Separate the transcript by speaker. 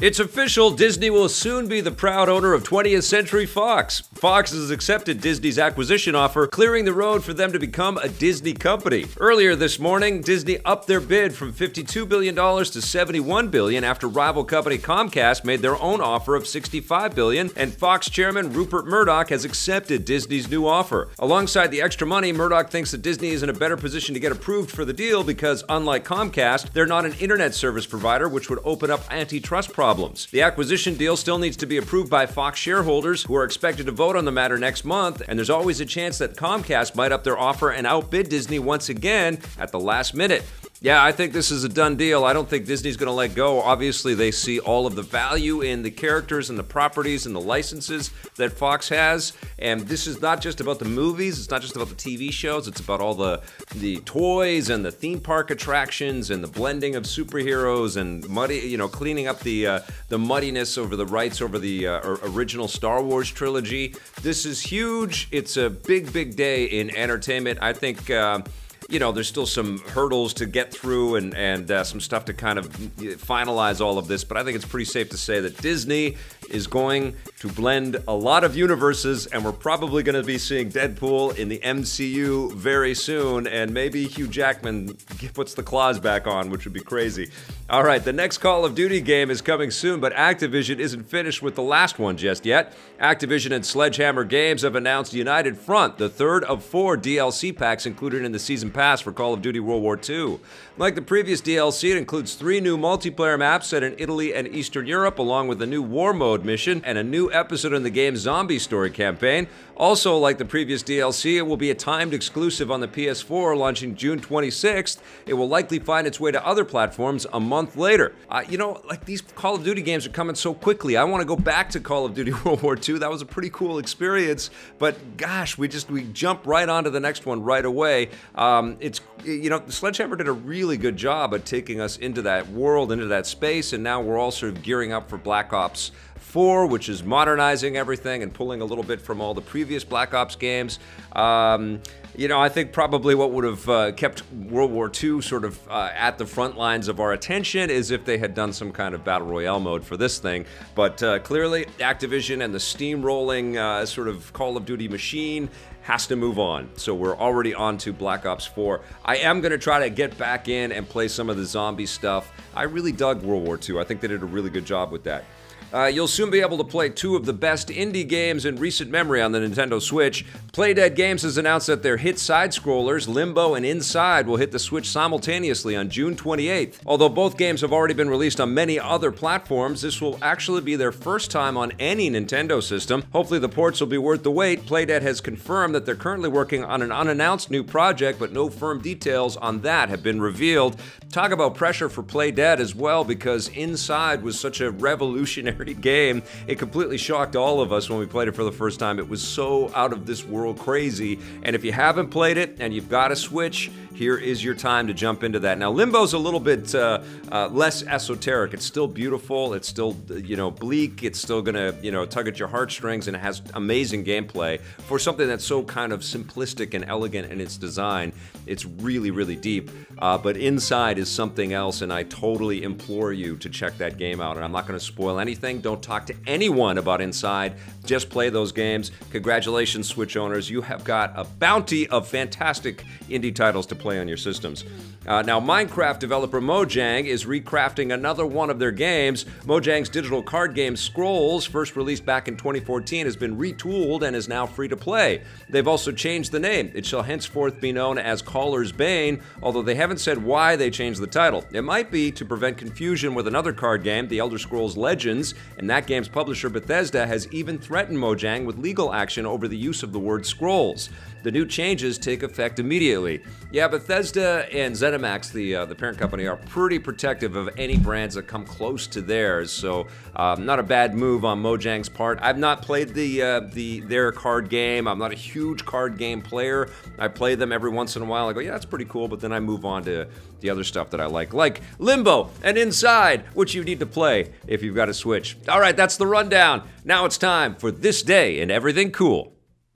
Speaker 1: It's official, Disney will soon be the proud owner of 20th Century Fox. Fox has accepted Disney's acquisition offer, clearing the road for them to become a Disney company. Earlier this morning, Disney upped their bid from $52 billion to $71 billion after rival company Comcast made their own offer of $65 billion, and Fox chairman Rupert Murdoch has accepted Disney's new offer. Alongside the extra money, Murdoch thinks that Disney is in a better position to get approved for the deal because, unlike Comcast, they're not an internet service provider, which would open up antitrust problems. The acquisition deal still needs to be approved by Fox shareholders, who are expected to vote on the matter next month, and there's always a chance that Comcast might up their offer and outbid Disney once again at the last minute. Yeah, I think this is a done deal. I don't think Disney's going to let go. Obviously, they see all of the value in the characters and the properties and the licenses that Fox has. And this is not just about the movies. It's not just about the TV shows. It's about all the toys and the theme park attractions and the blending of superheroes and cleaning up the muddiness over the rights over the original Star Wars trilogy. This is huge. It's a big, big day in entertainment. I think there's still some hurdles to get through and some stuff to kind of finalize all of this, but I think it's pretty safe to say that Disney is going to blend a lot of universes, and we're probably going to be seeing Deadpool in the MCU very soon, and maybe Hugh Jackman puts the claws back on, which would be crazy. All right, the next Call of Duty game is coming soon, but Activision isn't finished with the last one just yet. Activision and Sledgehammer Games have announced United Front, the third of 4 DLC packs included in the Season Pass for Call of Duty WWII. Like the previous DLC, it includes 3 new multiplayer maps set in Italy and Eastern Europe, along with a new War Mode mission and a new episode in the game's zombie story campaign. Also, like the previous DLC, it will be a timed exclusive on the PS4 launching June 26th. It will likely find its way to other platforms a month later. These Call of Duty games are coming so quickly. I want to go back to Call of Duty WWII. That was a pretty cool experience, but gosh, we jump right onto the next one right away. Sledgehammer did a really good job at taking us into that world, into that space, and now we're all sort of gearing up for Black Ops 4, which is modernizing everything and pulling a little bit from all the previous Black Ops games. I think probably what would have kept World War II sort of at the front lines of our attention is if they had done some kind of Battle Royale mode for this thing. But clearly, Activision and the steamrolling sort of Call of Duty machine has to move on. So we're already on to Black Ops 4. I am going to try to get back in and play some of the zombie stuff. I really dug World War II. I think they did a really good job with that. You'll soon be able to play 2 of the best indie games in recent memory on the Nintendo Switch. Playdead Games has announced that their hit side-scrollers, Limbo and Inside, will hit the Switch simultaneously on June 28th. Although both games have already been released on many other platforms, this will actually be their first time on any Nintendo system. Hopefully the ports will be worth the wait. Playdead has confirmed that they're currently working on an unannounced new project, but no firm details on that have been revealed. Talk about pressure for Playdead as well, because Inside was such a revolutionary game. It completely shocked all of us when we played it for the first time. It was so out of this world crazy. And if you haven't played it and you've got a Switch, here is your time to jump into that. Now, Limbo's a little bit less esoteric. It's still beautiful. It's still, bleak. It's still gonna, tug at your heartstrings, and it has amazing gameplay for something that's so kind of simplistic and elegant in its design. It's really, really deep. But Inside is something else, and I totally implore you to check that game out. And I'm not going to spoil anything. Don't talk to anyone about Inside. Just play those games. Congratulations, Switch owners. You have got a bounty of fantastic indie titles to play on your systems. Now, Minecraft developer Mojang is recrafting another one of their games. Mojang's digital card game Scrolls, first released back in 2014, has been retooled and is now free to play. They've also changed the name. It shall henceforth be known as Caller's Bane, although they haven't said why they changed the title. It might be to prevent confusion with another card game, The Elder Scrolls Legends, and that game's publisher Bethesda has even threatened Mojang with legal action over the use of the word Scrolls. The new changes take effect immediately. Yeah, Bethesda and ZeniMax, the parent company, are pretty protective of any brands that come close to theirs, so not a bad move on Mojang's part. I've not played their card game. I'm not a huge card game player. I play them every once in a while. I go, yeah, that's pretty cool, but then I move on to the other stuff that I like Limbo and Inside, which you need to play if you've got a Switch. All right, that's the rundown. Now it's time for This Day in Everything Cool.